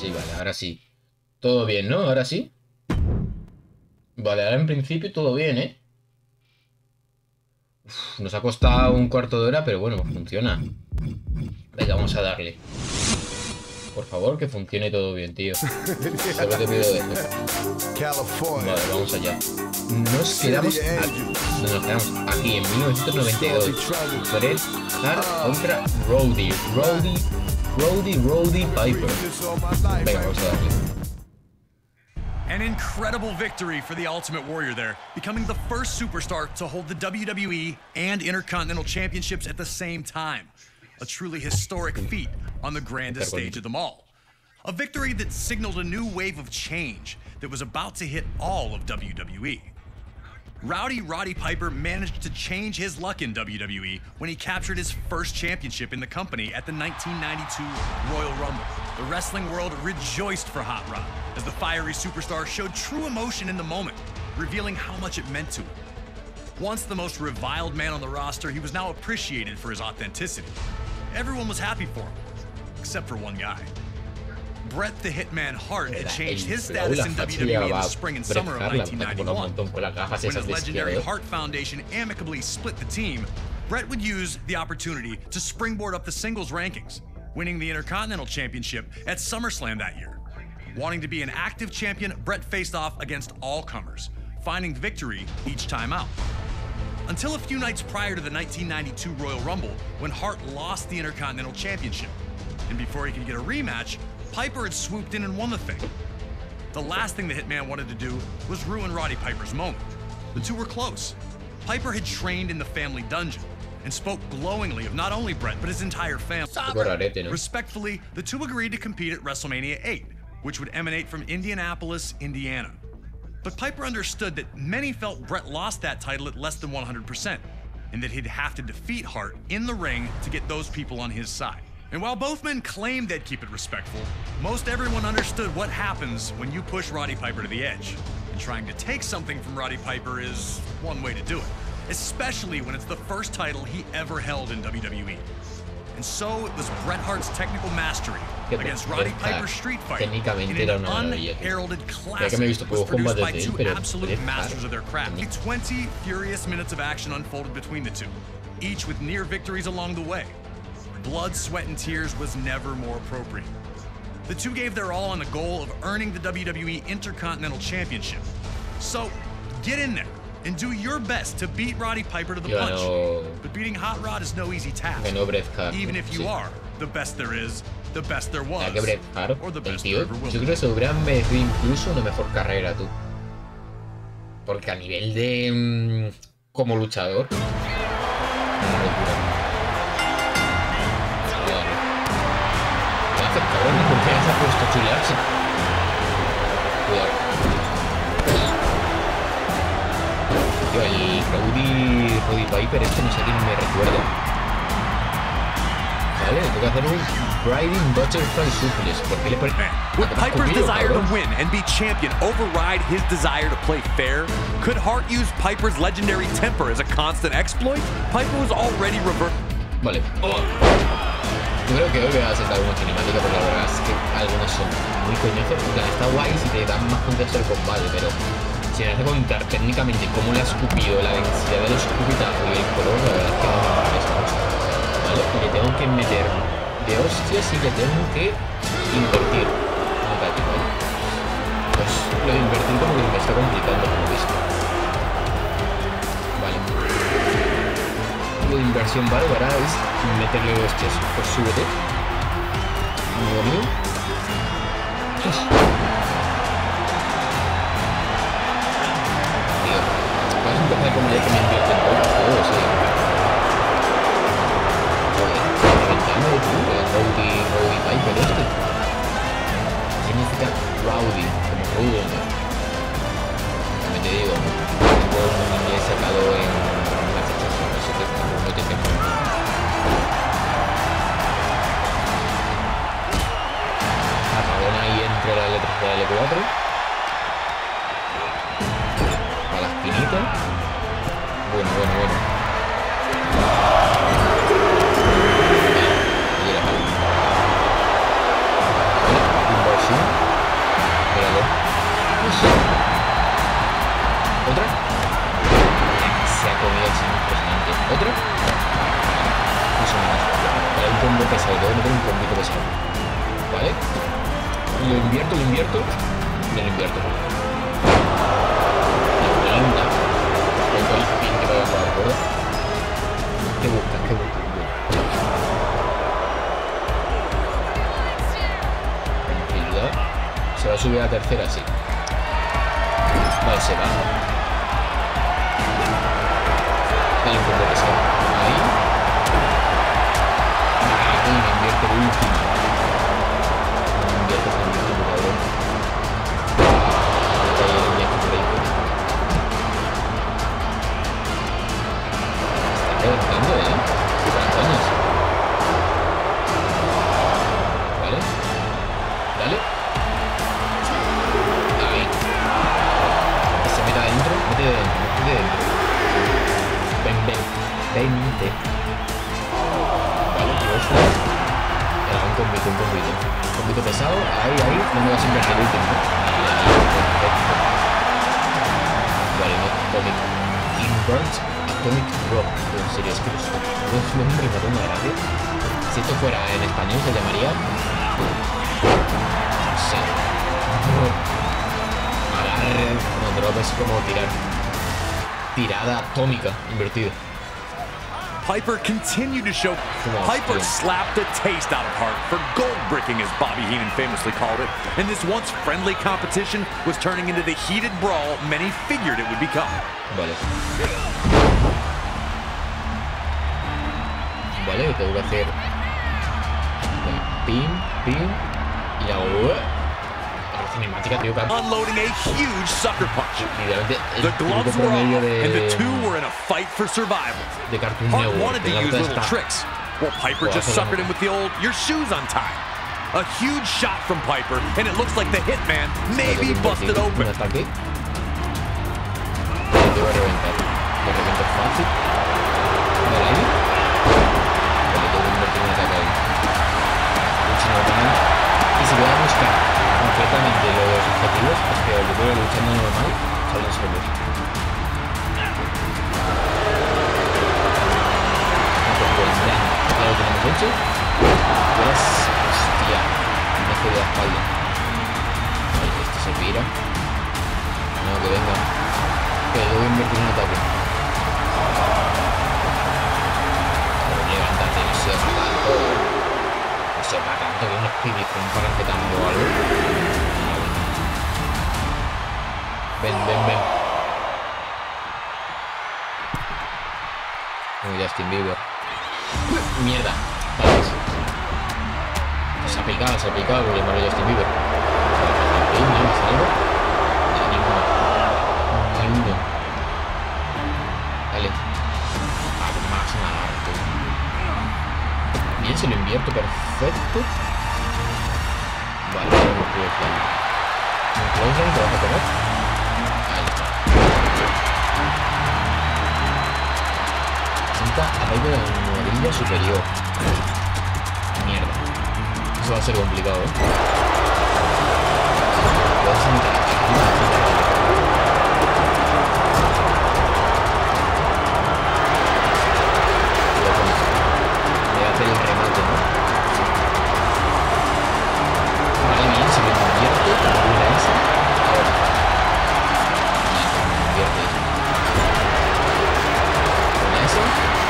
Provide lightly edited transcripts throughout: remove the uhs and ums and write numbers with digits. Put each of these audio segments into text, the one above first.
sí, vale, ahora sí. Todo bien, ¿no? Ahora sí. Vale, ahora en principio todo bien, ¿eh? Uf, nos ha costado un cuarto de hora, pero bueno, funciona. Venga, vamos a darle. Por favor, que funcione todo bien, tío. Solo te pido eso. Vale, vamos allá. Nos quedamos aquí en 1992. Bret Hart contra Roddy Piper. Venga, vamos a darle. An incredible victory for the Ultimate Warrior there, becoming the first superstar to hold the WWE and Intercontinental Championships at the same time. A truly historic feat on the grandest stage of them all. A victory that signaled a new wave of change that was about to hit all of WWE. Roddy Piper managed to change his luck in WWE when he captured his first championship in the company at the 1992 Royal Rumble. The wrestling world rejoiced for Hot Rod as the fiery superstar showed true emotion in the moment, revealing how much it meant to him. Once the most reviled man on the roster, he was now appreciated for his authenticity. Everyone was happy for him, except for one guy. Bret the Hitman Hart had changed his status in WWE in the spring and summer of 1991. When his legendary Hart Foundation amicably split the team, Bret would use the opportunity to springboard up the singles rankings, winning the Intercontinental Championship at SummerSlam that year. Wanting to be an active champion, Bret faced off against all comers, finding victory each time out. Until a few nights prior to the 1992 Royal Rumble, when Hart lost the Intercontinental Championship. And before he could get a rematch, Piper had swooped in and won the thing. The last thing the Hitman wanted to do was ruin Roddy Piper's moment. The two were close. Piper had trained in the family dungeon and spoke glowingly of not only Bret, but his entire family. Respectfully, the two agreed to compete at WrestleMania 8, which would emanate from Indianapolis, Indiana. But Piper understood that many felt Bret lost that title at less than 100%, and that he'd have to defeat Hart in the ring to get those people on his side. And while both men claimed they'd keep it respectful, most everyone understood what happens when you push Roddy Piper to the edge. And trying to take something from Roddy Piper is one way to do it, especially when it's the first title he ever held in WWE. And so it was Bret Hart's technical mastery against Roddy Piper's street fight in an unheralded classic that was produced by two absolute masters of their craft. 20 furious minutes of action unfolded between the two, each with near victories along the way. Blood, sweat, and tears was never more appropriate. The two gave their all on the goal of earning the WWE Intercontinental Championship. So, get in there and do your best to beat Roddy Piper to the punch. But beating Hot Rod is no easy task, even if you are the best there is, the best there was, or the best there ever will be. Yo creo que se hubiera merecido incluso una mejor carrera, tú. Porque a nivel de... como luchador... una locura. Cabrón, ¿por qué se ha puesto a chulearse? Cuidado. Tío, el Roddy Piper este no sé a quién me recuerda. Vale, tengo que hacer un Riding Butterfly Suplex. ¿Por qué le pone...? Would Piper's desire to win and be champion override his desire to play fair? Could Hart use Piper's legendary temper as a constant exploit? Piper was already reversed. Vale. Yo creo que hoy voy a sentar una cinemática porque la verdad es que algunos son muy coñazos. Está guay si te dan más contexto del combate, pero si me hace contar técnicamente cómo le ha escupido, la densidad de los escupitazos y el color, la verdad es que no me interesa mucho. ¿Vale? Y le tengo que meter de hostias y le tengo que invertir. No táctico, ¿vale? Pues lo de invertir como que me está complicando, como visto. Vale. Lo de inversión bárbara es meterle hostias. Pues súbete, amigo mío. Tío, vas a empezar como ya que me invierten todo el juego, sí. Joder, reventando de tú, Roddy Piper este. ¿Qué significa Rowdy? Como rudo, ¿no? También te digo, tengo un inglés sacado en Massachusetts, no sé qué, no te tengo. Apagón ahí entre las letras de la L4. A la esquinita. Bueno. Ahí la inversión. pesado, tengo que meter un combito pesado. ¿Vale? Lo invierto. No lo invierto. La onda. Con el pin que me va a jugar, ¿verdad? ¿Qué buscas? Tranquilidad. Se va a subir a la tercera, sí. Vale, se va. Dale un poco pesado. Ahí. Y me invierte el último. Me invierte el último, cabrón. Está reventando, ¿Cuántos? Vale. Dale. Ahí. Se mete adentro. Mete dentro. Vente. Vale, tío, eso. Era un combito. Un combito pesado. Ahí. No me vas a invertir el último. Perfecto. Vale, no. Atomic Rock. En serio, es que los nombres me dan una gracia. Si esto fuera en español se llamaría... No sé. Agarre. No, drop es como tirar. Tirada atómica invertida. Piper continued to show. Piper slapped the taste out of Hart for gold bricking, as Bobby Heenan famously called it, and this once friendly competition was turning into the heated brawl many figured it would become. Vale, tengo que hacer pin y la cinemática, tío. Unloading a huge sucker punch. The gloves were off, and the two were in a fight for survival. Hart wanted to use little tricks. Well, Piper just suckered him with the old "your shoes untied." A huge shot from Piper, and it looks like the Hitman may be busted open. Y si voy a buscar completamente los objetivos, es que yo voy luchando normal, salen solos. Pues ya lo tenemos hecho. Pues, hostia, me jodí la espalda. Vale, este se pira. No, que venga. Que debo invertir un ataque. Levántate, no seas tanto. No seas tanto que unos pibis con un parapetando o algo. Ven. Como Justin Bieber. Mierda. Vale. Se ha picado por llamarlo Justin Bieber. Ninguno. Dale. Más nada. Bien, se lo invierto perfecto. Vale, ahora me puedo flan. ¿Un close te vas a comer? Ahí está. Senta a Piper en la almohadilla superior. Mierda. Eso va a ser complicado, Puedes sentar aquí. El remate, ¿no? Vale, bien, se me convierte una esa. Ahora. Me convierte. Una esa.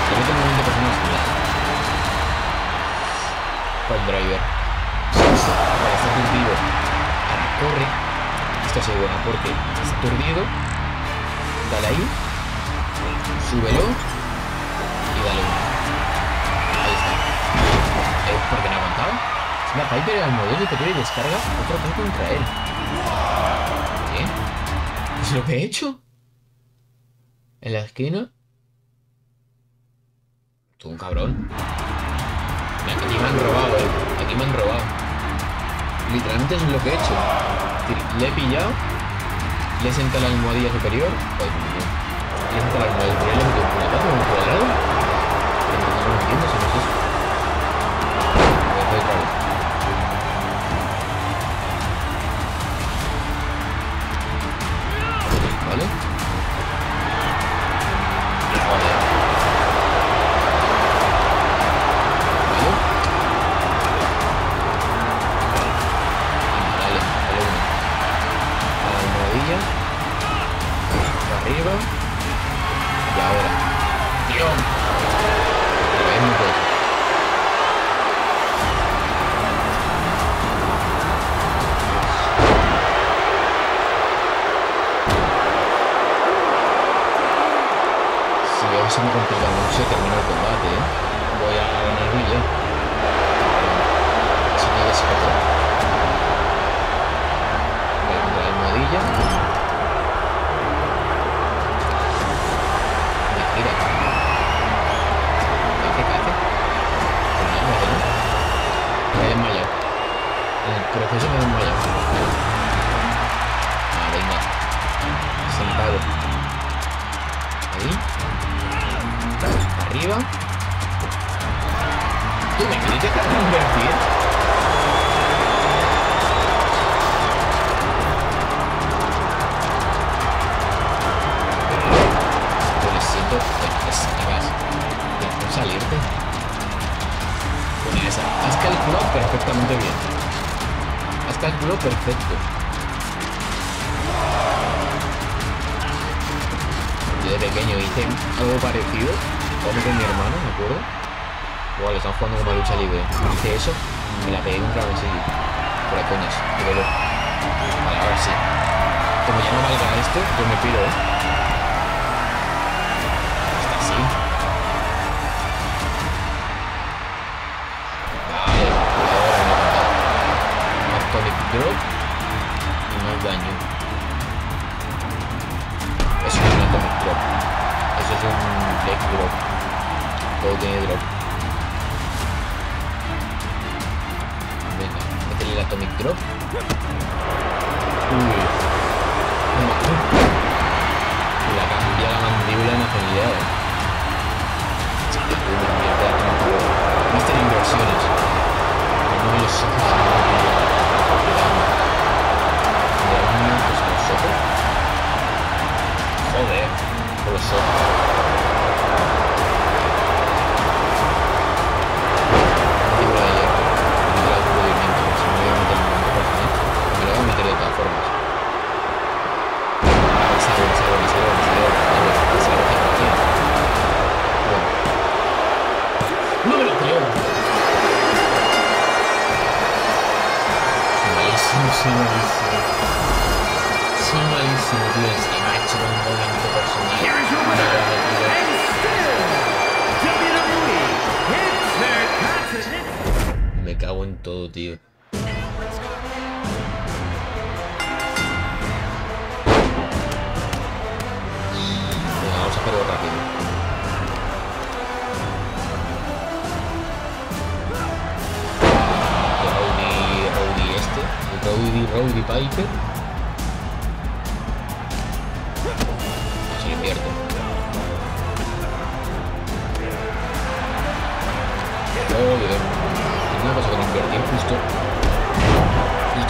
Le meto un 90% de para el driver. Vale, está aturdido. Ahora corre. Esta es buena porque está aturdido. Dale ahí. Súbelo. Y dale uno. Porque no aguantaba. La Piper al modelo superior y descarga otro ataque contra él. ¿Qué? ¿Qué es lo que he hecho? En la esquina. Tú, un cabrón. Aquí me han robado, Aquí me han robado. Literalmente es lo que he hecho. Le he pillado. Le he sentado la almohadilla superior. Pues muy bien. Le he sentado la almohadilla superior. Le he metido un puñetazo, un cuadrado. Pero no lo entiendo si no es eso. Vale. Vale. Creo que se me desmaya. Ah, venga. Sentado. Ahí. Arriba. ¿Tú me quieres dejar de invertir? Yo le siento estabas. Tienes que salirte. Con esa. Has calculado perfectamente bien. Has calculado perfecto. Yo de pequeño hice algo parecido. Como con mi hermano, me acuerdo. Igual, están jugando como a lucha libre. Hice eso, me la pegué contra la mesilla. Fuera coñas, qué dolor. Vale, ahora sí. Como ya no valga esto, yo me pido, Está así. Vale, ahora me he matado. Atomic Drop y más daño. Eso no es un Atomic Drop. Eso es un Leg Drop. Todo tiene drop. El Atomic Drop. La cambia la mandíbula en agilidad. Mister inversiones. No me los ojos. Los ojos. Joder. Por los ojos. De todas formas. No me lo creo. Malísimo. Sí, malísimo, tío. Es que me ha hecho un movimiento personal. Me cago en todo, tío. Pero rápido. Rowdy Piper. Se lo invierte. Joder. Una cosa con invertir justo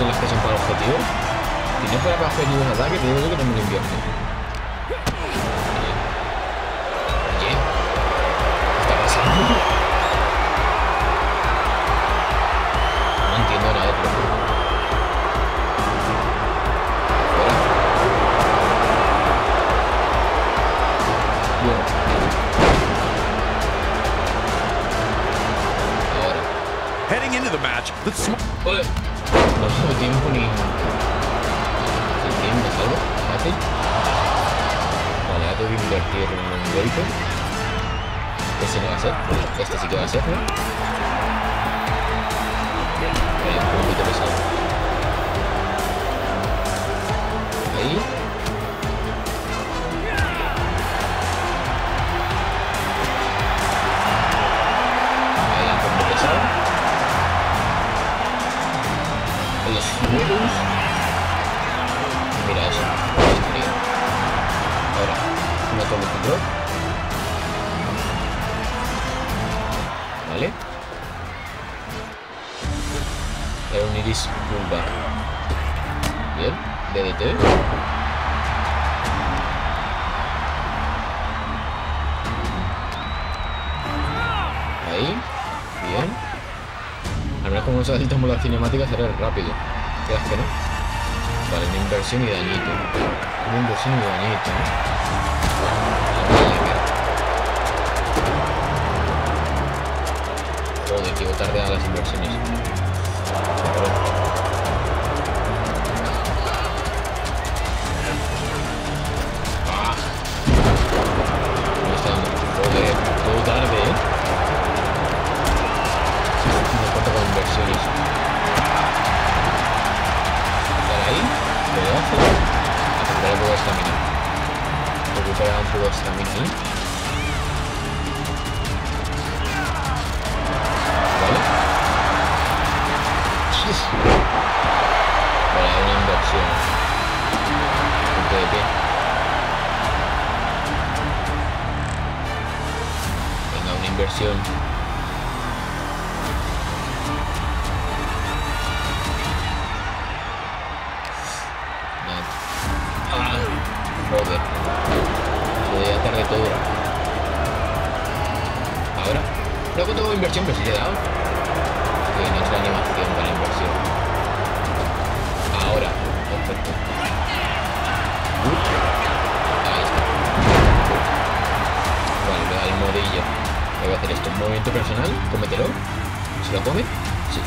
las que son para el objetivo. Si no fuera para objetivo de ataque, te digo yo que no me lo invierte. No entiendo nada de esto. Bueno. Ahora. Heading into the match, let's no tengo tiempo ni... ¿El tiempo me salvo? ¿Fácil? Vale, ahora tengo que invertir en un golpe. Este no va a ser. Este sí que va a ser, ¿no? Vale, un poquito pesado. Ahí. Ahí, un poco pesado. Los huevos. Mira eso. Ahora, una toma de control. ¿Vale? Era un iris pullback. Bien, DDT. Ahí, bien. Al menos como nos saltamos la cinemática será rápido. ¿Crees que no? Vale, una inversión y dañito. Una inversión y dañito, ¿no? Joder, que tarde a las inversiones. Ah. Me está dando. Joder, todo tarde, No cuento con inversiones. Dale ahí. Pedazo. Recuperar un poco de estamina. Recuperar un poco de estamina ahí. Vale. una inversión. Punto de pie. Venga, una inversión. Joder. Podría estar de todo. Ahora. No que tengo inversión, pero sí le he dado. Que no es la animación de la inversión. Ahora. Perfecto. Ahí está. Vale, le da el modillo. Le voy a hacer esto. Movimiento personal. Cómetelo. ¿Se lo come? Sí.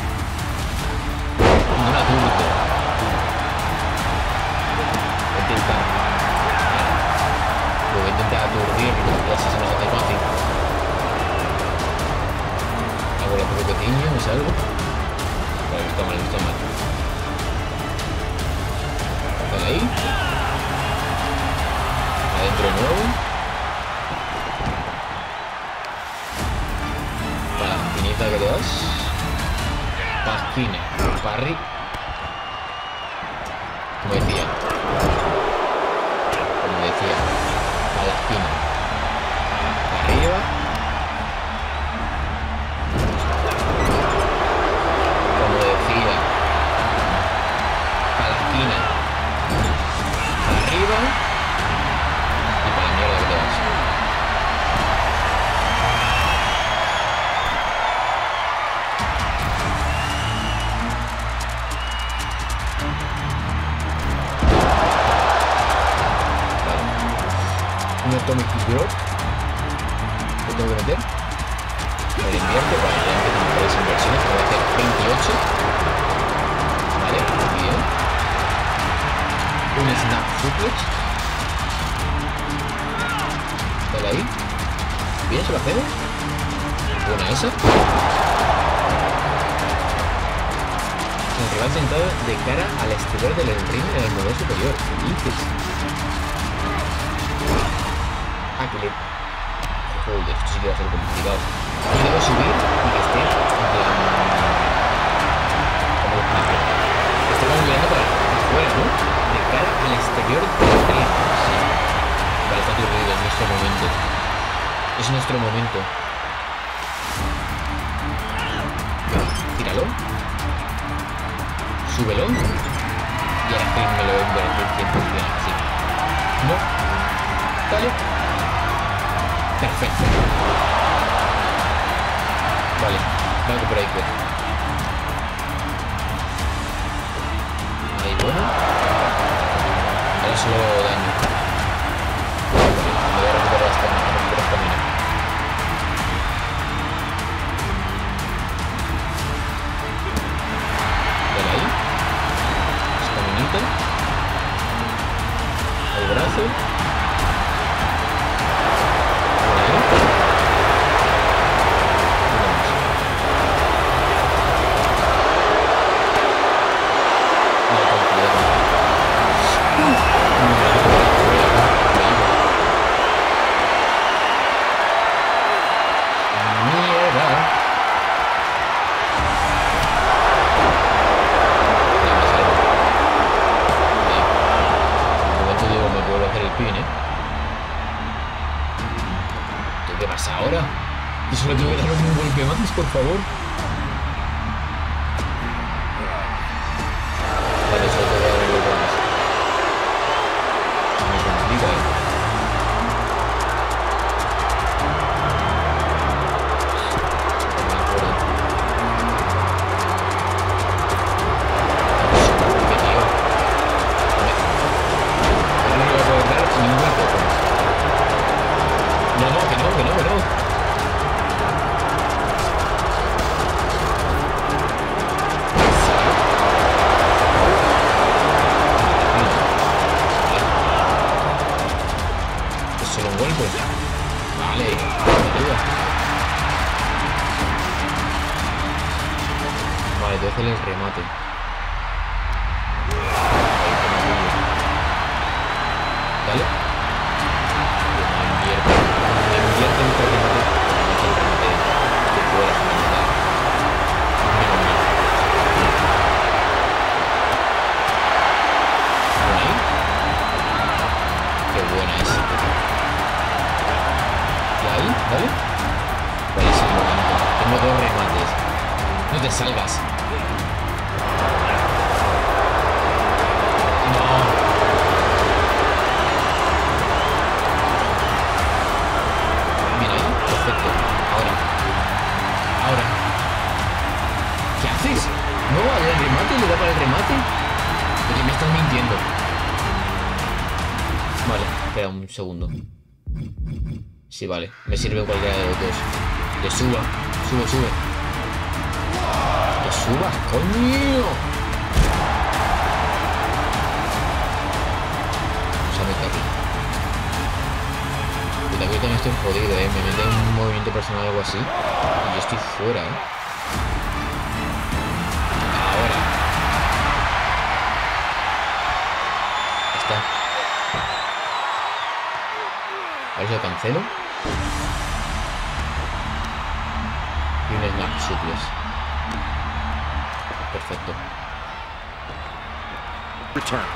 No la turbo. Voy a intentar aturdirlo, así se nos hace fácil. Hago la poco pequeño, me salgo. Vale, está mal, está mal. Dale ahí. Adentro de nuevo. Para la esquinita que le das. Pasquina, parry. Como decía, a la esquina, arriba, como decía, a la esquina, arriba y para la mierda que te vas. Un Atomic Growth que tengo que meter. Me lo invierto para que vean que tengo tres inversiones. Voy a hacer 28. Vale, bien. Un Snap Suplex. Dale ahí. Bien, se lo hacemos. Buena esa. El rival sentado de cara al exterior del ring en el modelo superior. ¿Qué dices? Que le... Joder, esto sí que va a ser complicado. Y debo subir y que esté en plan... ¿Cómo lo explico? Que esté como mirando para afuera, ¿no? De cara al exterior del ring. Sí. Vale, está aturdido, es nuestro momento. Es nuestro momento. Tíralo. Súbelo. Y ahora que me lo voy a invertir 100% así. No. Dale. Perfecto. Vale, back breaker. Ahí, bueno. Ahora solo daño. Me voy a recuperar estamina. Dale ahí. Estaminita. El brazo. ¿Qué pasa ahora? Y solo tengo que dar un golpe más, por favor. Vale, solo tengo que dar un golpe más. Me complica, Vale, te hace el remate. Dale. Me invierte en el remate. El remate de fuera, fundamental. Mira ahí, perfecto. Ahora. ¿Qué haces? No, al remate, le da para el remate. Oye, me estás mintiendo. Vale, espera un segundo. Sí, vale, me sirve cualquiera de los dos. Que suba, sube. Que subas, coño. O sea, me cago. Cuidado que también estoy jodido, me meten un movimiento personal o algo así y yo estoy fuera, Ahora. Está. A ver si lo cancelo. Y un snap suples. Perfecto. Return.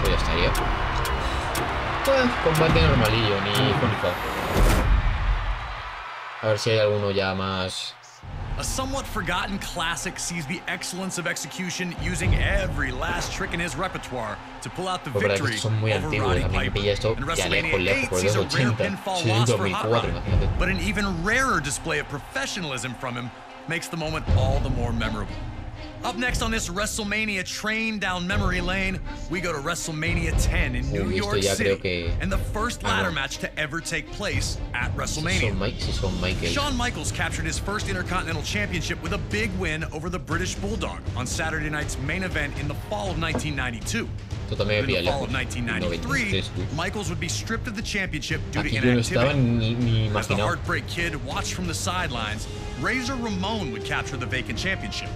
Pues ya estaría. Combate normalillo, ni bonito. A ver si hay alguno ya más. A somewhat forgotten classic sees the excellence of execution using every last trick in his repertoire to pull out the victory over Roddy Piper. And WrestleMania 8 sees a rare pinfall loss for Hot Rod. But an even rarer display of professionalism from him makes the moment all the more memorable. Up next on this WrestleMania train down memory lane, we go to WrestleMania 10 in New York City, and the first ladder match to ever take place at WrestleMania. Shawn Michaels captured his first Intercontinental Championship with a big win over the British Bulldog on Saturday night's main event in the fall of 1992. In the fall of 1993, Michaels would be stripped of the championship due to inactivity. As the Heartbreak Kid watched from the sidelines, Razor Ramon would capture the vacant championship.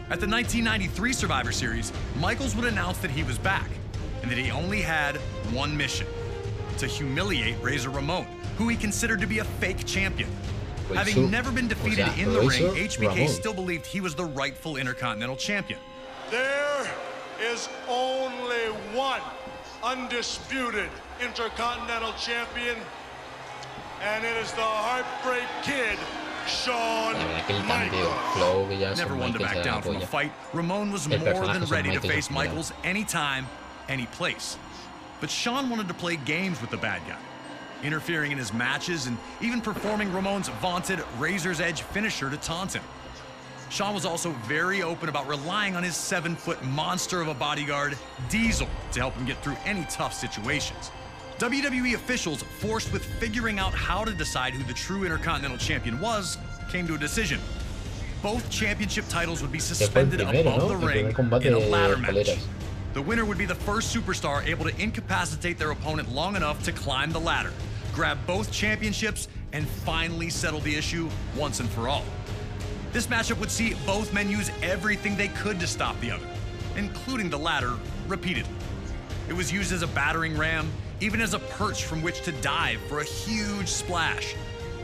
At the 1993 Survivor Series, Michaels would announce that he was back and that he only had one mission: to humiliate Razor Ramon, who he considered to be a fake champion. Having never been defeated in the ring, HBK still believed he was the rightful Intercontinental Champion. There is only one undisputed Intercontinental Champion, and it is the Heartbreak Kid, Shawn Michaels. Never one to back down from a fight, Ramon was more than ready to face Michaels anytime, any place. But Shawn wanted to play games with the bad guy, interfering in his matches and even performing Ramon's vaunted Razor's Edge finisher to taunt him. Shawn was also very open about relying on his 7-foot monster of a bodyguard, Diesel, to help him get through any tough situations. WWE officials, forced with figuring out how to decide who the true Intercontinental Champion was, came to a decision. Both championship titles would be suspended above the ring in a ladder match. The winner would be the first superstar able to incapacitate their opponent long enough to climb the ladder, grab both championships, and finally settle the issue once and for all. This matchup would see both men use everything they could to stop the other, including the ladder repeatedly. It was used as a battering ram, even as a perch from which to dive for a huge splash.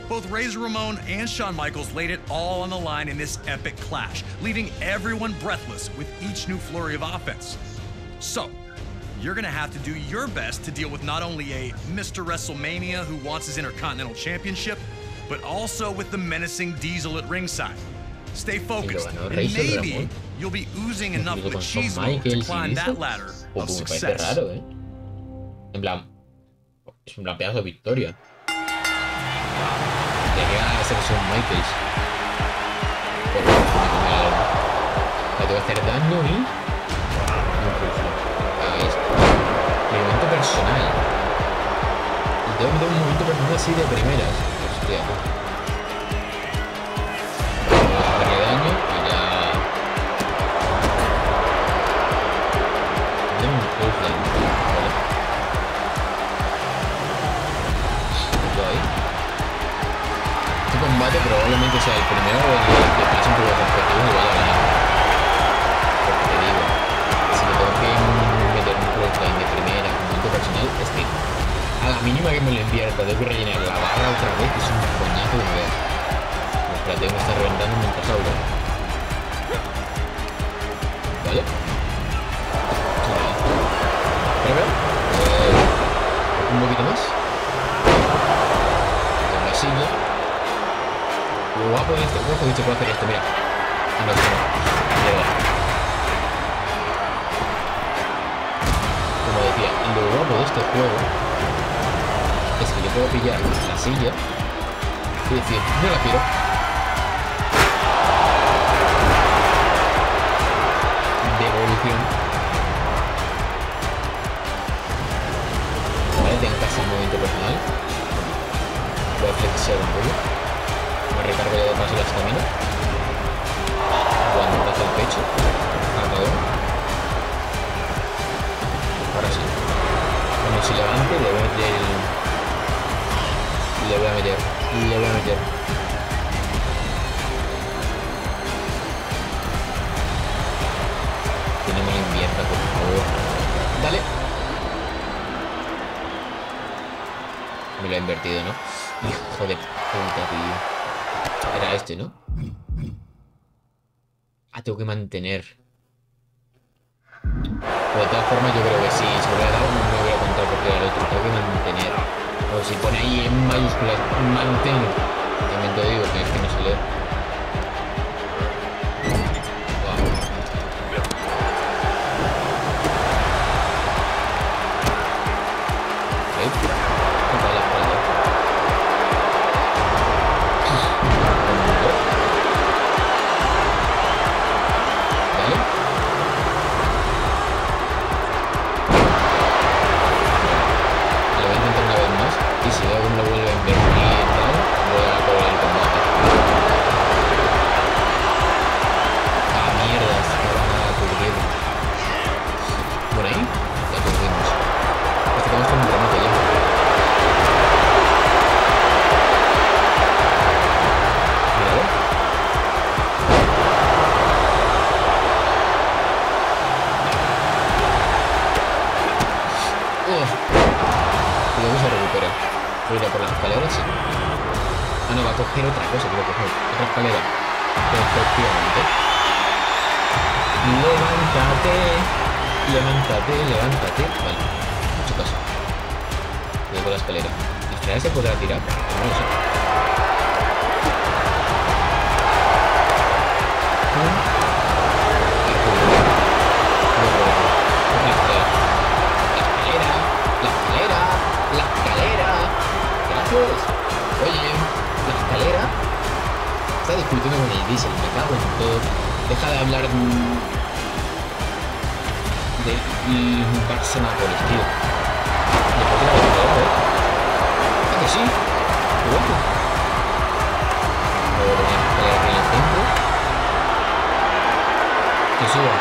Both Razor Ramon and Shawn Michaels laid it all on the line in this epic clash, leaving everyone breathless with each new flurry of offense. So, you're gonna have to do your best to deal with not only a Mr. WrestleMania who wants his Intercontinental Championship, but also with the menacing Diesel at ringside. Stay focused, and maybe you'll be oozing enough machismo to climb that ladder of success. En plan, es una pedazo de victoria. Llega a ser Shawn Michaels. Le tengo que hacer daño y... Ahí está. Mi momento personal. Y tengo que meter un momento personal así de primeras. Hostia. Vamos a hacerle daño y ya... Tengo un clothesline. Este combate probablemente sea el primero que pase un poco de objetivo y vaya a ganar. Porque te digo, si me tengo que meter un clothesline de primera con momento personal, es que a la mínima que me lo invierta tengo que rellenar la barra otra vez, que es un coñazo de ver. La tengo que estar reventando mientras hablo. ¿Vale? Pero un poquito más. Con la silla. Guapo este, se puede hacer esto, mira. Y no este juego es que yo puedo pillar la silla y decir, no la quiero. Devolución. Vale, tengo casi el movimiento personal. Voy a flexionar un poco. Me recargo ya de paso la estamina. Cuando pasa el pecho. Acabó. Ahora sí. Cuando se levante le voy a meter le voy a meter. Tiene una invierta, por favor. Dale. Me lo ha invertido, ¿no? Hijo de puta, tío. Era este, ¿no? Ah, tengo que mantener. Pero de todas formas yo creo que sí. Si hubiera dado no me voy a contar porque era el otro. Tengo que mantener. O si pone ahí en mayúsculas mantén. También te digo que es que no se lee. Por las escaleras, sí. Ah, no, va a coger otra cosa, creo que coger otra escalera. Efectivamente. Levántate. Vale, mucho caso. Voy por la escalera. ¿La escalera se podrá tirar? No lo sé. Oye, la escalera está discutiendo con el diésel, me cago en todo. Deja de hablar de Barcelona-Polis, tío. ¿Le puedo tirar la escalera? ¿Ah, que sí? ¡Qué guapo! Luego poner la escalera aquí en el centro. Que suba.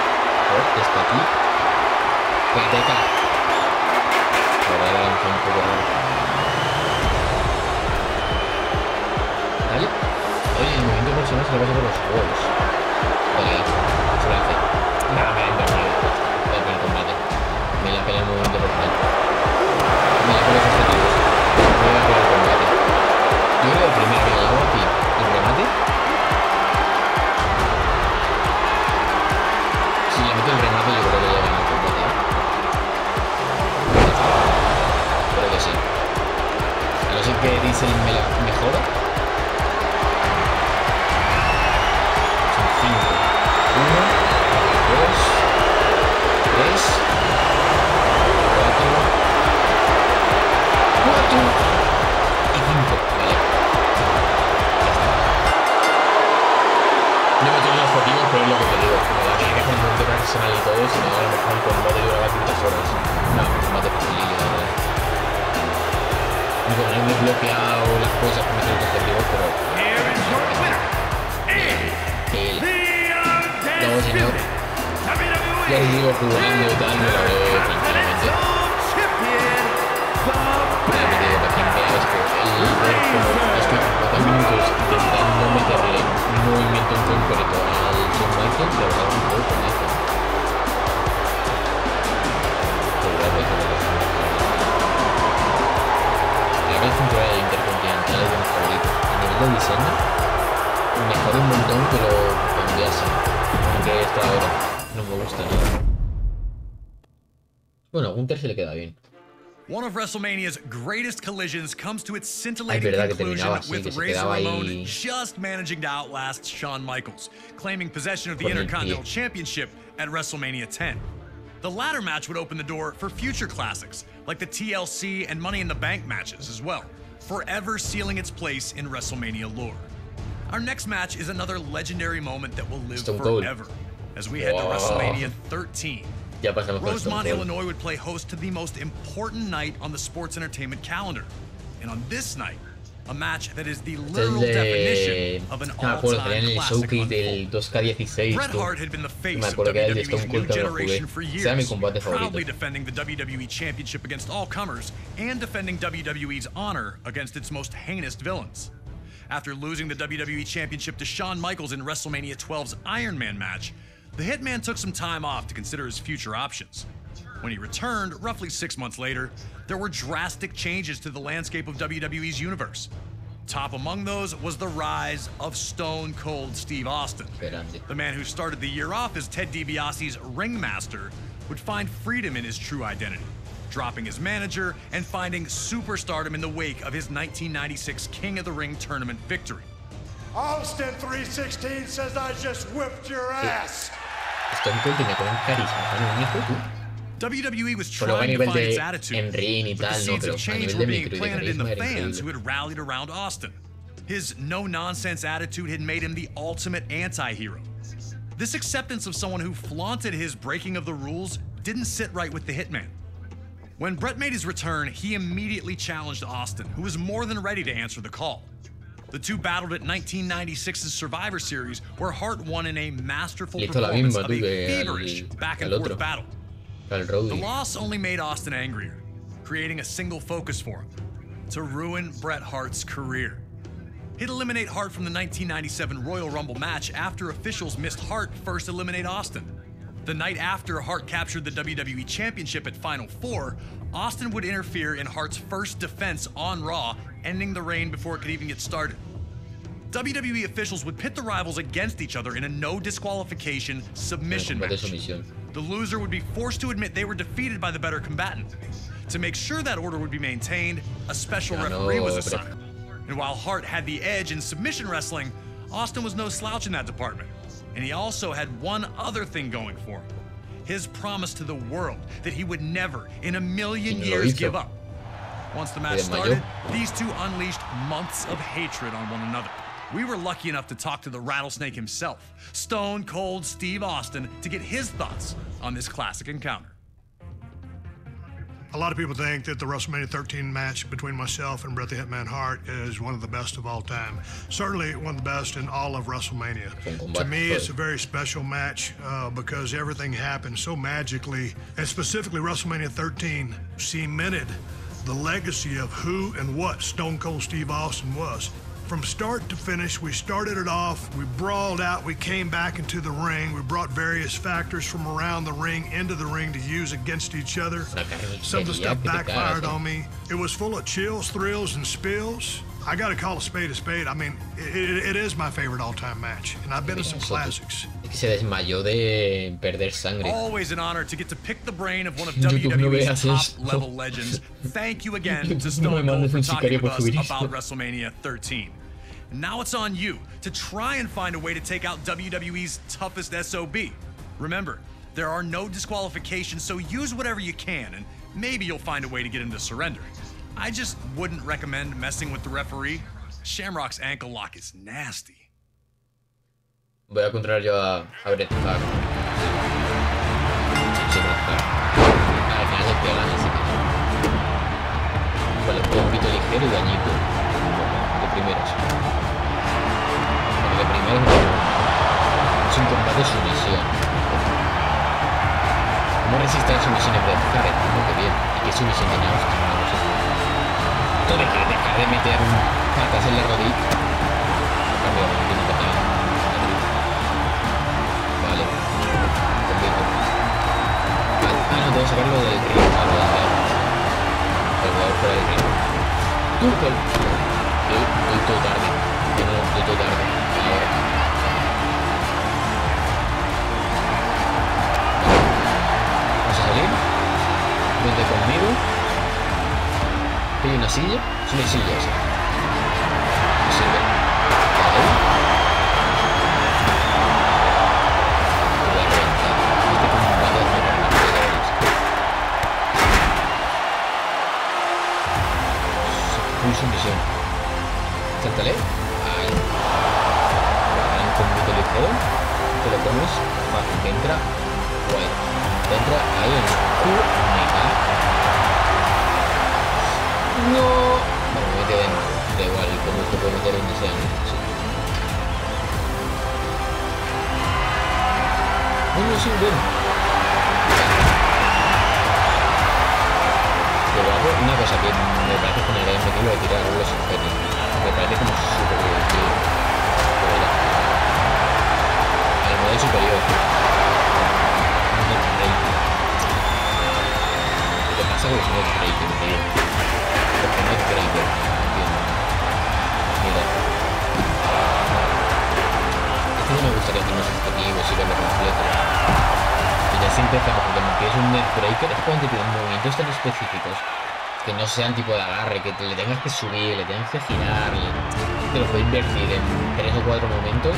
Que está aquí. Espérate acá. Ahora la lanzo un poco raro. ¿Vale? Oye, el movimiento personal se lo pasa por los juegos. Vale, se lo hace. Nada, me ha engañado. Voy a poner combate. Me la pela el movimiento personal. Me la pela los objetivos. Voy a poner combate. Yo creo que primero que hago aquí el remate. Si le meto el remate, yo creo que ya gano el combate. Creo que sí. A no ser que Diesel me la mejora. 1, 2, 3, 4 y 5. Vale. Ya está. No me tengo los objetivos, pero es lo que te digo. La que hay que hacer un monte personal y todo, si no a lo mejor el combate dura 5 horas. No, el combate facilito, la verdad. No he desbloqueado las cosas que me tengo los objetivos, pero... Luego si no, ya les digo jugando y tal, me la veo tranquilamente. Me he metido para quien vea esto, el ver como estoy 4 minutos intentando meterle un movimiento en concreto al Shawn Michaels, la verdad es un poco coñazo. Ahora el cinturón intercontinental es de mi favorito. A nivel de diseño, mejora un montón que lo cambiase. Aunque esto ahora no me gusta nada. Bueno, a Gunther se le queda bien. One of WrestleMania's greatest collisions comes to its scintillating conclusion with Razor Ramon just managing to outlast Shawn Michaels, claiming possession of the Intercontinental Championship at WrestleMania 10. The latter match would open the door for future classics, like the TLC and Money in the Bank matches as well, forever sealing its place in WrestleMania lore. Our next match is another legendary moment that will live forever, as we head to WrestleMania 13. Rosemont, Illinois would play host to the most important night on the sports entertainment calendar. And on this night, a match that is the literal definition of an all-time classic unfold. Bret Hart had been the face of WWE's new generation for years, proudly defending the WWE Championship against all comers and defending WWE's honor against its most heinous villains. After losing the WWE Championship to Shawn Michaels in WrestleMania 12's Iron Man match, the Hitman took some time off to consider his future options. When he returned, roughly 6 months later, there were drastic changes to the landscape of WWE's universe. Top among those was the rise of Stone Cold Steve Austin. The man who started the year off as Ted DiBiase's ringmaster would find freedom in his true identity, dropping his manager and finding superstardom in the wake of his 1996 King of the Ring tournament victory. Austin 316 says I just whipped your ass. Stone Cold tenía como un carisma tan único, tú. WWE was trying to find its attitude, but the seeds of change were being planted in the fans who had rallied around Austin. His no-nonsense attitude had made him the ultimate anti-hero. This acceptance of someone who flaunted his breaking of the rules didn't sit right with the Hitman. When Bret made his return, he immediately challenged Austin, who was more than ready to answer the call. The two battled at 1996's Survivor Series, where Hart won in a masterful performance of a feverish back-and-forth battle. The loss only made Austin angrier, creating a single focus for him: to ruin Bret Hart's career. He'd eliminate Hart from the 1997 Royal Rumble match after officials missed Hart first eliminate Austin. The night after Hart captured the WWE Championship at Final Four, Austin would interfere in Hart's first defense on Raw, ending the reign before it could even get started. WWE officials would pit the rivals against each other in a no disqualification submission match. The loser would be forced to admit they were defeated by the better combatant. To make sure that order would be maintained, a special referee was assigned. And while Hart had the edge in submission wrestling, Austin was no slouch in that department. And he also had one other thing going for him: his promise to the world that he would never in a million years give up. Once the match started, these two unleashed months of hatred on one another. We were lucky enough to talk to the Rattlesnake himself, Stone Cold Steve Austin, to get his thoughts on this classic encounter. A lot of people think that the WrestleMania 13 match between myself and Bret the Hitman Hart is one of the best of all time. Certainly one of the best in all of WrestleMania. To me, it's a very special match because everything happened so magically, and specifically WrestleMania 13 cemented the legacy of who and what Stone Cold Steve Austin was. From start to finish, we started it off, we brawled out, we came back into the ring, we brought various factors from around the ring into the ring to use against each other. Some of the stuff backfired on me. It was full of chills, thrills, and spills. I gotta call a spade a spade. I mean, it is my favorite all-time match, and I've been to some classics. Se desmayó de perder sangre. Always an honor to get to pick the brain of one of WWE's top-level legends. Thank you again to Stone Cold for talking with us about WrestleMania 13. Now it's on you to try and find a way to take out WWE's toughest SOB. Remember, there are no disqualifications, so use whatever you can, and maybe you'll find a way to get him to surrender. I just wouldn't recommend messing with the referee. Shamrock's ankle lock is nasty. Voy a controlar yo a Bret Hart. Al final se pegan así que... Con el poquito ligero y dañito. De primeros. Porque de primeros es un combate de sumisión. ¿Cómo resiste la sumisión en Bret Hart? Entiendo que bien. ¿Y qué sumisión tiene Austin? No sé. Esto de dejar de meter patas en la rodilla. Cambio, no tiene patada. Vale. Completo. Ah, no, tengo que sacarlo del ring. Claro, el jugador fuera del ring. Estoy todo tarde. Estoy todo tarde. Ahora. Vamos a salir. Vente conmigo. Hay una silla. Es una silla esa. Me sirve. Vale. Voy a reventar. Este combate es muy rápido. fácil. Que entra. Guay. Que entra ahí en el culo. No. Bueno, me mete dentro. Da igual, como esto puede meter donde sea. Sí. No, sí, bueno. Qué guapo. Una cosa que me parece que me había metido de tirar los objetos. Me parece como súper divertido. Al modelo superior. No es breaker. ¿Qué pasa con los no es breaker, tío? Porque no es breaker. Entiendo. Mira. Esto no me gustaría hacer unos objetivos y verlo completo. Y ya si empezamos, porque me pides un net breaker, es cuando te piden movimientos tan específicos que no sean tipo de agarre, que le tengas que subir, le tengas que girar, te lo puede invertir en 3 o 4 momentos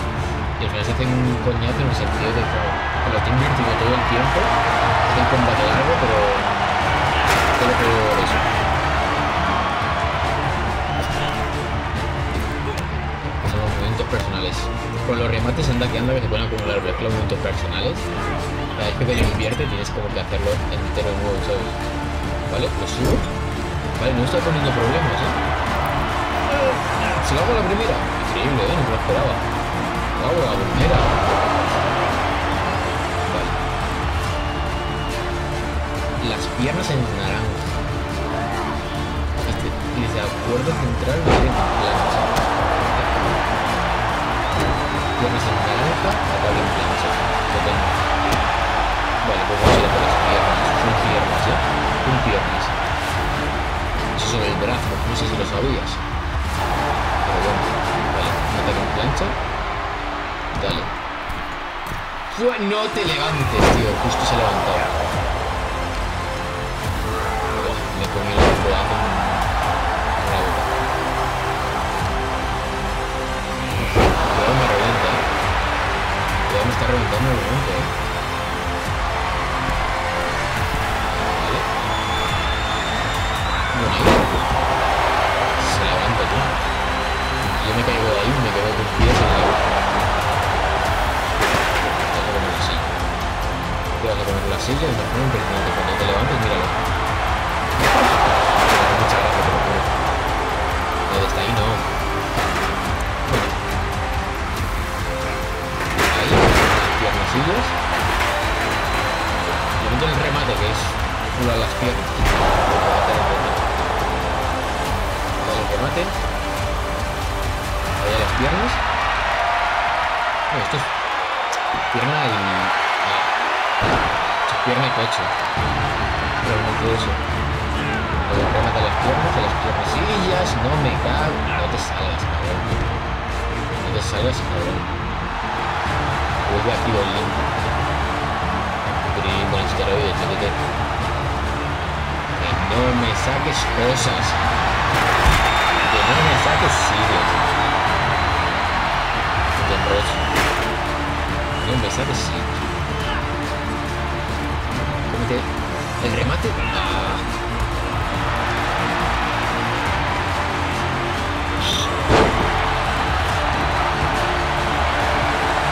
y al final se hace un coñazo en el sentido de que lo estoy invirtiendo todo el tiempo, es un combate largo, pero todo por eso. Son los movimientos personales. Con los remates anda que anda que se pueden acumular, pero es que los movimientos personales, cada vez que te lo invierte tienes como que hacerlo entero de nuevo, ¿sabes? Vale, lo subo. Vale, no está poniendo problemas, Se lo hago a la primera. Increíble, no me lo esperaba. Lo hago a la primera. Vale. Las piernas en naranja. Dice acuerdo central de plancha. Piernas en naranja, acabo en plancha. Lo tengo. Vale, pues vamos a ir a por las piernas. Son piernas, Son piernas. Eso sobre el brazo, no sé si lo sabías. Pero bueno, vale, un ataque en plancha. Dale. No te levantes, tío. Justo se ha levantado. Me he comido el codazo en la boca. Cuidado, me revienta, Cuidado, me está reventando el momento, Se levanta, tío. Yo me caigo de ahí y me quedo con pies en la boca. Vas a poner la silla. Te vas a poner la silla y me pone impresionante. Cuando te levantes, míralo. Muchas gracias, te lo juro. ¿Dónde está ahí? No. Bueno. Ahí, las piernasillas. Le meto el remate, que es a las piernas. Remate. Ahí a las piernas. No, esto es pierna y... Esto es pierna y pecho. Realmente eso. Luego remate a las piernasillas. No me cago. No te salgas, cabrón. No te salgas, cabrón. Vuelve activo el link. Con esteroides, que no me saques cosas. No me saques sitios. Te enrollo. No me saques sitios. Cómete el remate.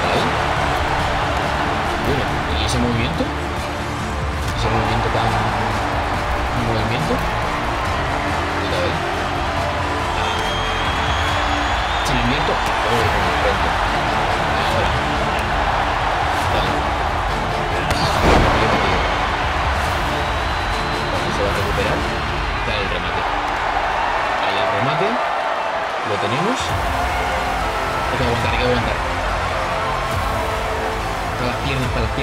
Ahí. Bueno, ¿y ese movimiento? Ese movimiento tan... ¿Un movimiento? Mira ahí. Si lo invierto, ahora. Dale. Cuando se va a recuperar, dale el remate. Ahí el remate. Lo tenemos. Hay que aguantar, Para las piernas.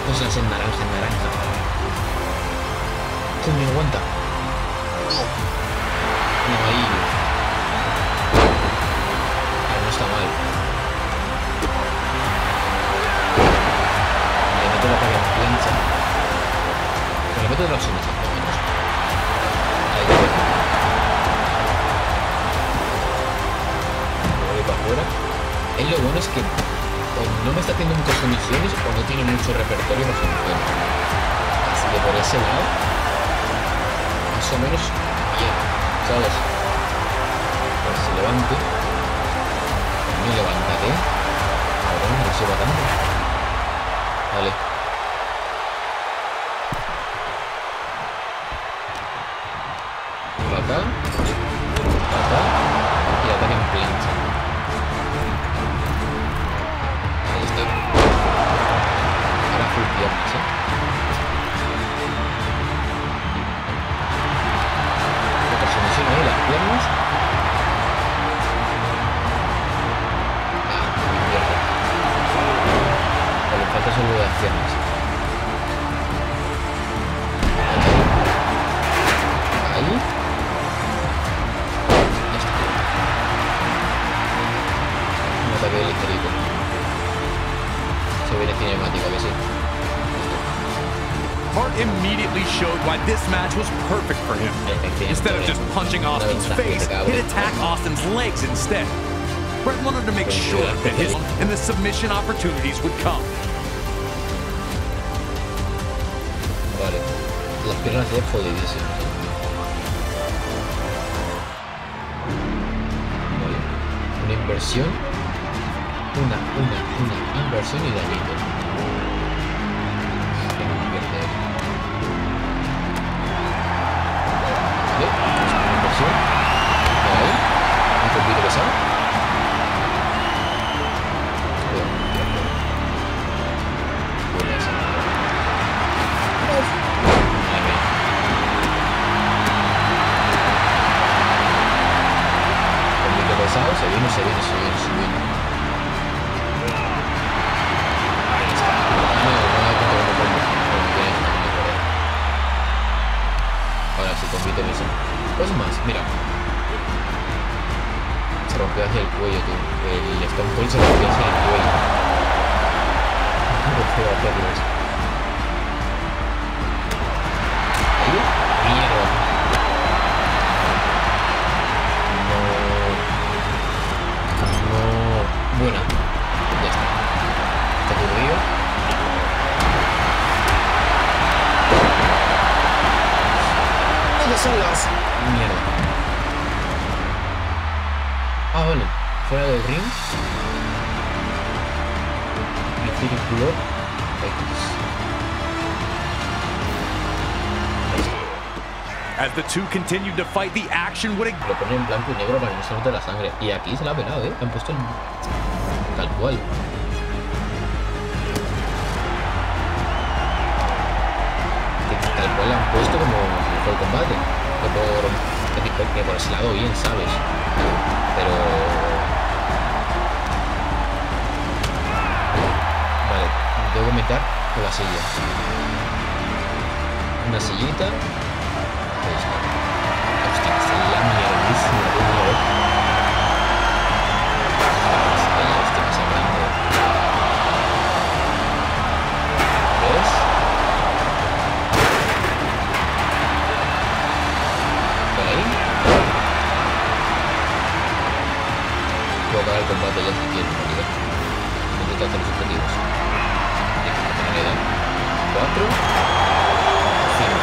Cosas en naranja. Me aguanta. No, ahí. No está mal. Le meto la paga en plancha. Le meto de los unos centímetros. Ahí. Me voy para afuera. Es lo bueno es que o no me está haciendo muchas condiciones o no tiene mucho repertorio para su mujer. Así que por ese lado más o menos bien, ¿sabes? Pues sí. levante. Y levántate. Ahora no se va tanto. Vale. Para acá. Para acá. Y ataque en plancha. Ahí está. Ahora full piernas, Sumisión ahí, las piernas. Mierda. Vale, falta solo de las piernas. Ahí. Ya está. Un ataque eléctrico. Se viene cinemática, que sí. Hart immediately showed why this match was perfect for him. Instead of just punching Austin's face, he'd attack Austin's legs instead. Bret wanted to make sure that his and the submission opportunities would come. Vale, las piernas de jodidísimas. Vale, una inversión, una inversión y dañito. Ahí, un poquito pesado. Buena esa. Un poquito pesado, se viene. Ahí está. Ahora sí, compite misa. Pues más, mira. Se rompió hacia el cuello, tú. El Stone Cold se rompió hacia el cuello. No puedo hacerlo eso. Ahí. Mierda. No. Buena. Ya está. Está aturdido. No te salgas. Mierda. Ah, vale. Fuera del ring. Y círculo X. As the two continued to fight, the action would. Lo ponen en blanco y negro para que no se note la sangre. Y aquí se la ha pelado, ¿eh? Han puesto el... tal cual. Tal cual la han puesto como fue el combate. Que por ese lado bien, ¿sabes? Pero... Vale, tengo que meter con la silla. Una sillita. Ahí está. Hostia, que está la mierdísima de nuevo. Ahí, hostia, que se grande. ¿Ves? Por ahí. Puedo acabar el combate ya si quiero, en realidad. Necesito hacer los objetivos. Me quedan 4, 5.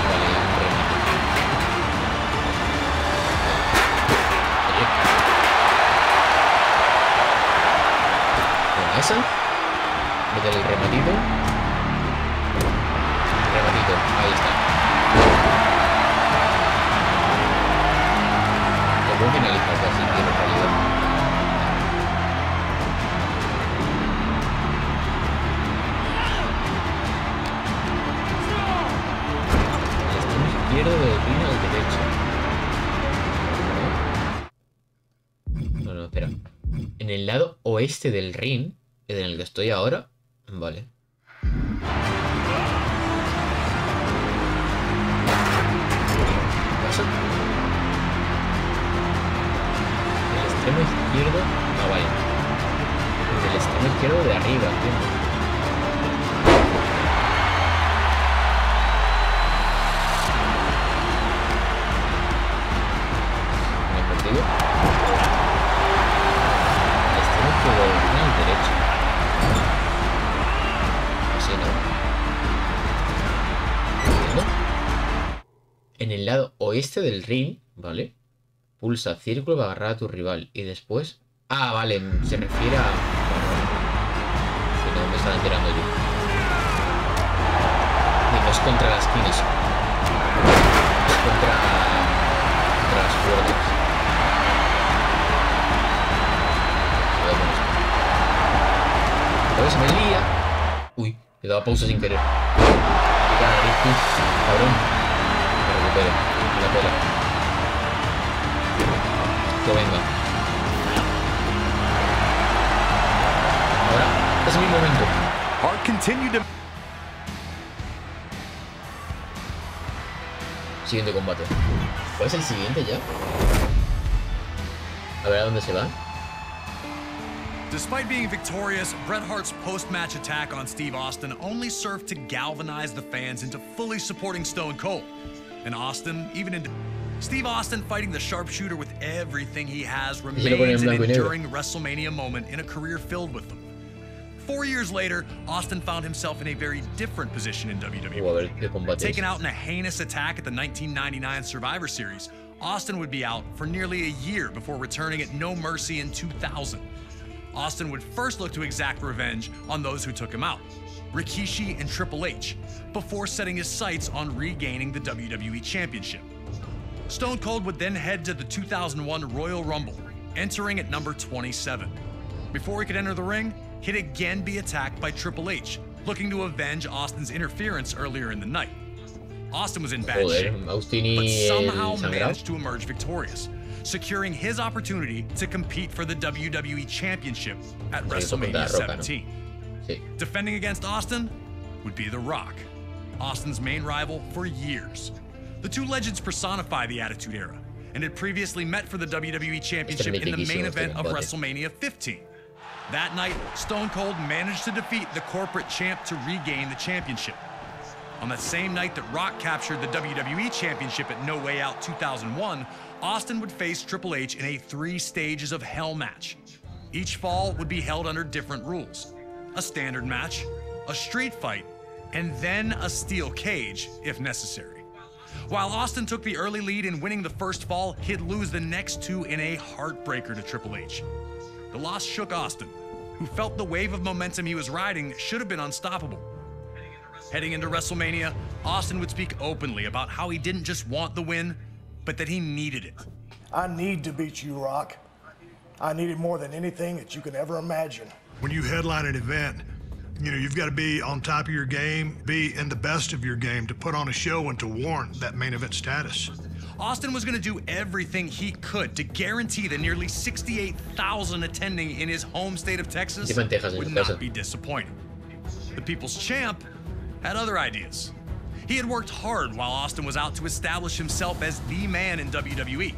Vale, un remate. Bueno, esa. Meter el rematito. Rematito, ahí está. Lo puedo finalizar casi, quiero en realidad. El extremo izquierdo del ring al derecho. No, espera. En el lado oeste del ring, en el que estoy ahora. Vale. ¿Qué pasa? El extremo izquierdo. Ah, vale. El extremo izquierdo de arriba, entiendo. ¿Me he perdido? El extremo izquierdo del ring al derecho. Así no. ¿Entiendo? En el lado oeste oeste del ring, ¿vale? Pulsa círculo para agarrar a tu rival. Y después... Ah, vale, se refiere a... Que no me estaba enterando yo. Y no es contra las esquinas. Es contra las puertas. A ver, se me lía. Uy, le daba pausa sin querer. Cabrón. Me recupero. La pela. Que venga. Ahora es mi momento. Hart continued to... Siguiente combate. ¿Cuál es el siguiente ya? A ver a dónde se va. Despite being victorious, Bret Hart's post-match attack on Steve Austin only served to galvanize the fans into fully supporting Stone Cold. And Austin, even into... Steve Austin fighting the sharpshooter with everything he has remains an enduring WrestleMania moment in a career filled with them. 4 years later, Austin found himself in a very different position in WWE. Taken out in a heinous attack at the 1999 Survivor Series, Austin would be out for nearly a year before returning at No Mercy in 2000. Austin would first look to exact revenge on those who took him out, Rikishi and Triple H, before setting his sights on regaining the WWE Championship. Stone Cold would then head to the 2001 Royal Rumble, entering at number 27. Before he could enter the ring, he'd again be attacked by Triple H, looking to avenge Austin's interference earlier in the night. Austin was in bad shape, but somehow managed to emerge victorious, securing his opportunity to compete for the WWE Championship at WrestleMania 17. Defending against Austin would be The Rock, Austin's main rival for years. The two legends personify the Attitude Era, and had previously met for the WWE Championship in the main event of WrestleMania 15. That night, Stone Cold managed to defeat the corporate champ to regain the championship. On that same night that Rock captured the WWE Championship at No Way Out 2001, Austin would face Triple H in a 3 stages of hell match. Each fall would be held under different rules: a standard match, a street fight, and then a steel cage if necessary. While Austin took the early lead in winning the first fall, he'd lose the next 2 in a heartbreaker to Triple H. The loss shook Austin, who felt the wave of momentum he was riding should have been unstoppable. Heading into WrestleMania, Austin would speak openly about how he didn't just want the win, but that he needed it. I need to beat you, Rock. I need it more than anything that you can ever imagine. When you headline an event, you know, you've got to be on top of your game, be in the best of your game to put on a show and to warrant that main event status. Austin was going to do everything he could to guarantee the nearly 68,000 attending in his home state of Texas would not be disappointed. The People's Champ had other ideas. He had worked hard while Austin was out to establish himself as the man in WWE.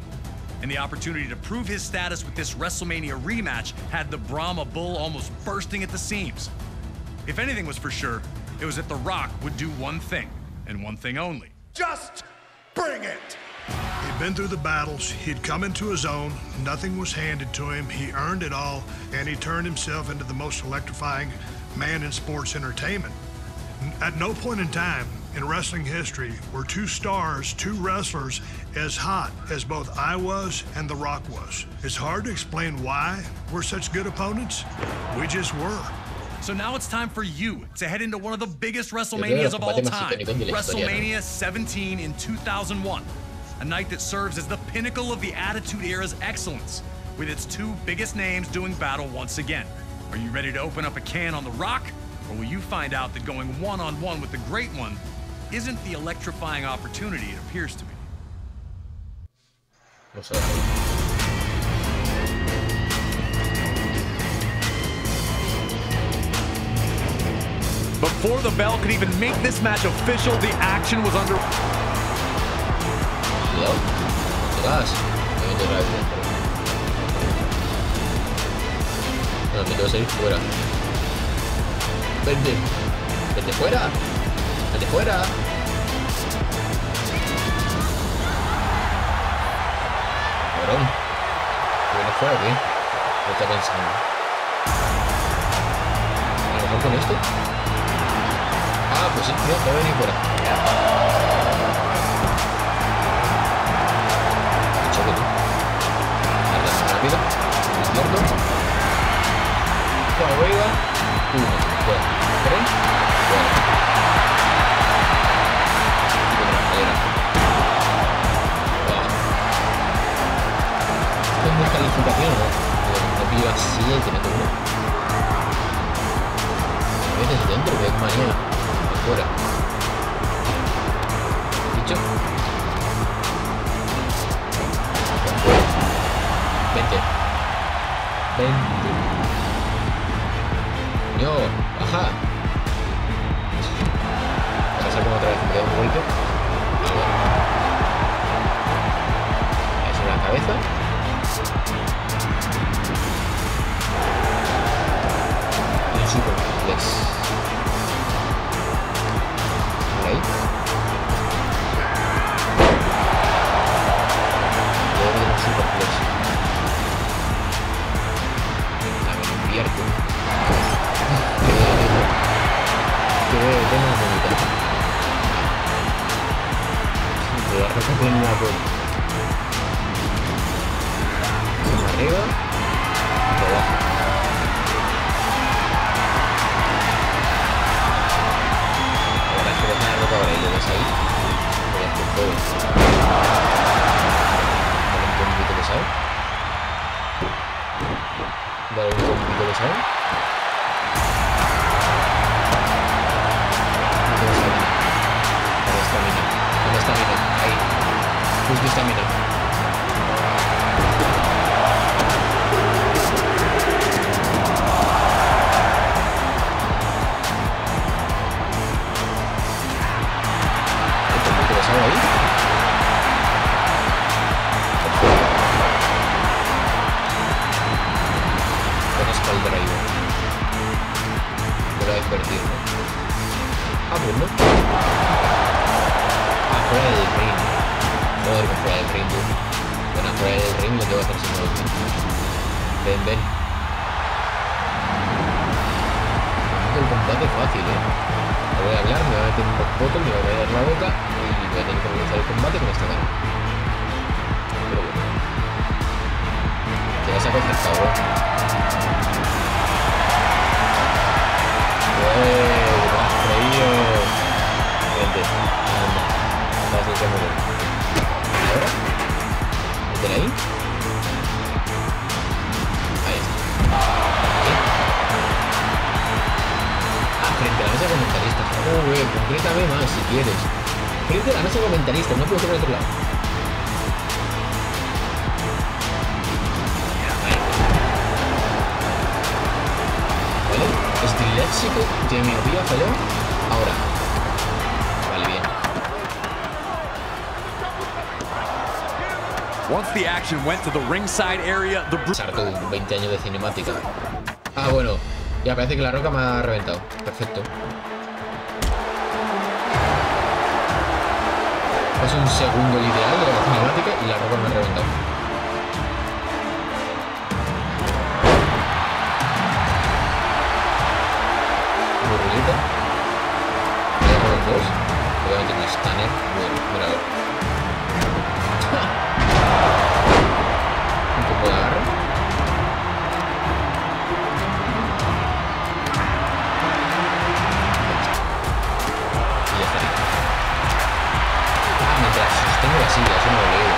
And the opportunity to prove his status with this WrestleMania rematch had the Brahma Bull almost bursting at the seams. If anything was for sure, it was that The Rock would do one thing, and one thing only. Just bring it! He'd been through the battles, he'd come into his own, nothing was handed to him, he earned it all, and he turned himself into the most electrifying man in sports entertainment. At no point in time in wrestling history were 2 stars, 2 wrestlers, as hot as both I was and The Rock was. It's hard to explain why we're such good opponents. We just were. So now it's time for you to head into one of the biggest WrestleManias of all time, WrestleMania 17 in 2001. A night that serves as the pinnacle of the Attitude Era's excellence, with its 2 biggest names doing battle once again. Are you ready to open up a can on The Rock? Or will you find out that going one-on-one with the Great One isn't the electrifying opportunity it appears to be? Before the bell could even make this match official, the action was under... TRAS. No, me tengo que salir fuera. Vete. Vete fuera. Vete fuera. Cabrón. ¿Que viene fuera o qué? ¿Qué está pensando? ¿A lo mejor con esto? Ah, pues sí, tío, va a venir fuera. 1, 2, 3. Bueno. ¿Esto es descalificación o no? No pillo así y te meto uno. A veces dentro, que es manía. Afuera. Dicho. 20. Yo, baja. Ahora salgo otra vez, me da un golpe. Eso en la cabeza. Y un superplex. Por ahí. Luego de un superplex. Invierto. Que tengo una bonita. Voy a recoger una bola. Arriba. Por abajo. Ahora es que dejar la ropa ahora y lo ves ahí. Voy a hacer todo. Dale un poquito de sal. Dale un poquito de sal. Con estamina. Ahí. Justo estamina. Un poquito de sal ahí. Con espaldera ahí. Voy a despertirlo. Ah, pues no. Fuera del ring. Joder, que fuera del ring, tú. Bueno, fuera del ring lo tengo que hacer sin modo. Ven, ven. El combate fácil, No voy a hablar, me voy a meter un botón, me voy a callar la boca y voy a tener que realizar el combate con esta cara. Pero bueno. Te vas a coger, cabrón. ¡Uy! ¡Me has creído! Vente, anda. Fácil que morir. ¿Y ahora? ¿Métela ahí? Ahí está. Ah, frente a la mesa comentarista. Joder, concrétame más si quieres. Frente a la mesa comentarista, no puedo ser por otro lado. Ahí. ¿Vale? Es disléxico, tiene miopía, falló. Ahora. Vale, bien. Once the action went to the ringside area, the 20 años de cinemática. Ah, bueno. Ya parece que la roca me ha reventado. Perfecto. Es un segundo ideal de la cinemática y la roca me ha reventado. Burrillita. Voy a por los dos. Obviamente un escáner. Bueno, mira a ver. Un poco de agarre. Y ya está. Ah, mientras sostengo la silla, eso no lo he leído.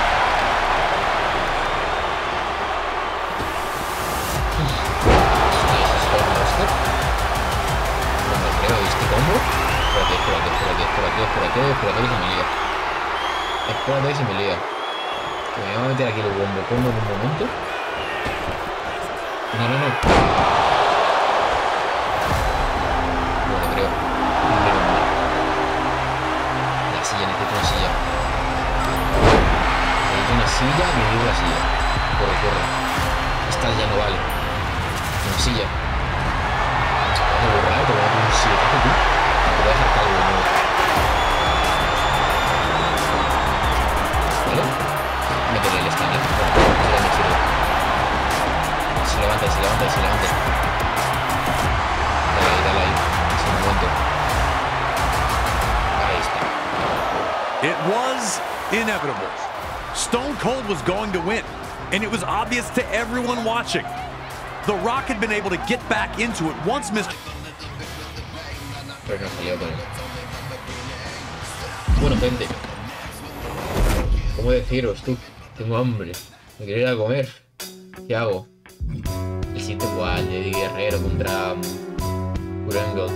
Cuando creo este combo. Espérate que se me lía. Espérate que se me lía. Que me voy a meter aquí el combo en un momento. No. Bueno, creo. La silla, necesito una silla. Me digo la silla. Corre. Esta ya no vale. Una silla. Te voy a borrar, te voy a poner un silletazo tú. Te voy a dejar calvo de nuevo. ¿Vale? Métele el escáner. Se levanta. Dale ahí. Es un momento. Ahí está. It was inevitable. Stone Cold was going to win, and it was obvious to everyone watching. The Rock had been able to get back into it once Mr. Pero no salió con él. Bueno, gente. ¿Cómo deciros, tú? Tengo hambre. Me quiero ir a comer. ¿Qué hago? El siguiente igual, de Guerrero contra Urango.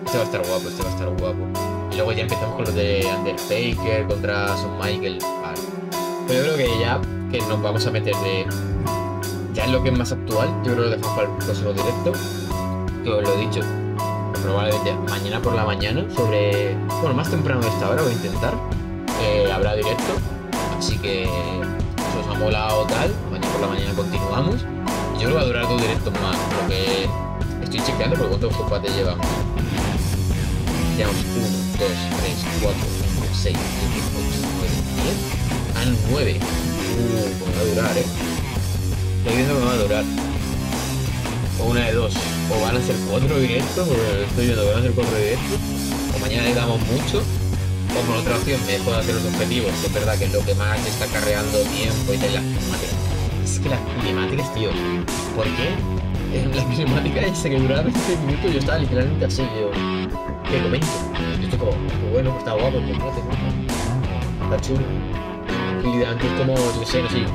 Este va a estar guapo, este va a estar guapo. Y luego ya empezamos con los de Undertaker contra Shawn Michaels. Vale. Pero yo creo que ya que nos vamos a meter de... Ya es lo que es más actual. Yo creo que lo dejamos para el próximo directo. Que os lo he dicho. Probablemente mañana por la mañana. Sobre... Bueno, más temprano de esta hora voy a intentar. Habrá directo. Así que... Si os ha molado tal. Mañana por la mañana continuamos. Yo creo que va a durar 2 directos más. Porque... Estoy chequeando por cuántos combates llevamos. Llevamos 1, 2, 3, 4, 5, 6, 7, 8, 9, 10. Ah, 9. Pues va a durar, Estoy viendo que me va a durar. O una de dos. O van a ser 4 directos, porque estoy viendo que van a ser 4 directos. O mañana le damos mucho. O por otra opción me dejo de hacer los objetivos, que es verdad que es lo que más está carreando tiempo y tal, las cinemáticas. Es que las cinemáticas, tío. ¿Por qué? En la cinemática esa que duraba 20 minutos yo estaba literalmente así, yo... ¿Qué comento? Yo estoy como, pues bueno, pues está guapo el combate, ¿no? Está chulo. Y literalmente es como, yo qué sé, no sé,